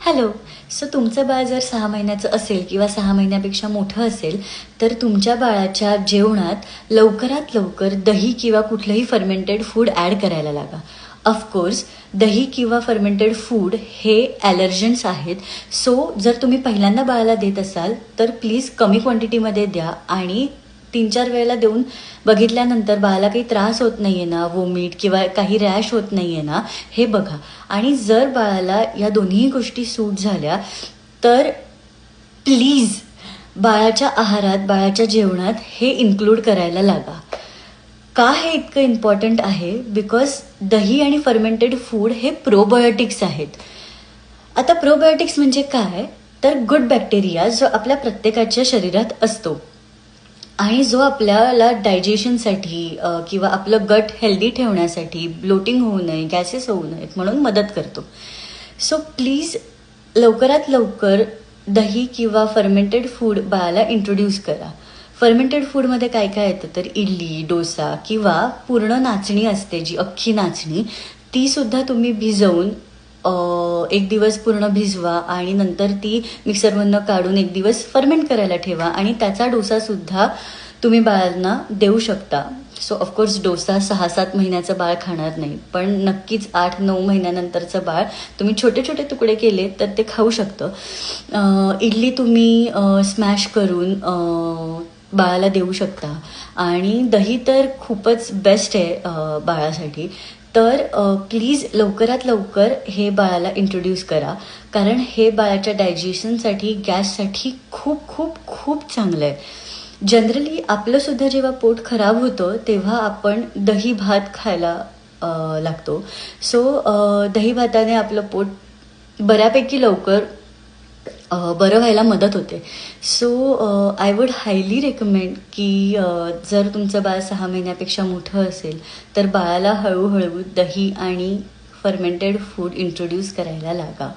Hello. So तुमचं बाळ जर 6 महिन्याचं असेल किंवा 6 महिन्यापेक्षा मोठं असेल तर तुमच्या बाळाच्या जेवणात लवकरात लवकर दही किंवा कुठलंही फर्मेंटेड फूड ॲड करायला लागा. ऑफकोर्स दही किंवा फर्मेंटेड फूड हे ॲलर्जन्स आहेत. सो जर तुम्ही पहिल्यांदा बाळाला देत असाल तर प्लीज कमी क्वांटिटीमध्ये द्या आणि 3-4 वेळेला देऊन बघितल्यानंतर बाळाला काही त्रास होत नाही आहे ना, वोमिट किंवा काही रॅश होत नाही आहे ना, हे बघा. आणि जर बाळाला या दोन्ही गोष्टी सूट झाल्या तर प्लीज बाळाच्या आहारात, बाळाच्या जेवणात हे इन्क्लूड करायला लागा. का हे इतकं इम्पॉर्टंट आहे? बिकॉज दही आणि फर्मेंटेड फूड हे प्रोबायोटिक्स आहेत. आता प्रोबायोटिक्स म्हणजे काय? तर गुड बॅक्टेरिया जो आपल्या प्रत्येकाच्या शरीरात असतो आणि जो आपल्याला डायजेशनसाठी किंवा आपलं गट हेल्दी ठेवण्यासाठी, ब्लोटिंग होऊ नये, गॅसेस होऊ नयेत म्हणून मदत करतो. सो प्लीज लवकरात लवकर दही किंवा फर्मेंटेड फूड बाळाला इंट्रोड्यूस करा. फर्मेंटेड फूडमध्ये काय काय येतं तर इडली, डोसा किंवा पूर्ण नाचणी असते जी अख्खी नाचणी, ती सुद्धा तुम्ही भिजवून 1 दिवस पूर्ण भिजवा आणि नंतर ती मिक्सरमधनं काढून 1 दिवस फर्मेंट करायला ठेवा आणि त्याचा डोसासुद्धा तुम्ही बाळांना देऊ शकता. सो ऑफकोर्स डोसा 6-7 महिन्याचं बाळ खाणार नाही, पण नक्कीच 8-9 महिन्यानंतरचं बाळ तुम्ही छोटे छोटे तुकडे केले तर ते खाऊ शकतं. इडली तुम्ही स्मॅश करून बाळाला देऊ शकता आणि दही तर खूपच बेस्ट आहे बाळासाठी. तर प्लीज लवकरात लवकर हे बाळाला इंट्रोड्यूस करा, कारण हे बाळाच्या डायजेशनसाठी, गॅससाठी खूप खूप खूप चांगलं आहे. जनरली आपलंसुद्धा जेव्हा पोट खराब होतं तेव्हा आपण दही भात खायला लागतो. सो दही भाताने आपलं पोट बऱ्यापैकी लवकर बरं व्हायला मदत होते. So I would highly recommend की जर तुमचं बाळ 6 महिन्यापेक्षा मोठं असेल तर बाळाला हळूहळू दही आणि फर्मेंटेड फूड इंट्रोड्यूस करायला लागा.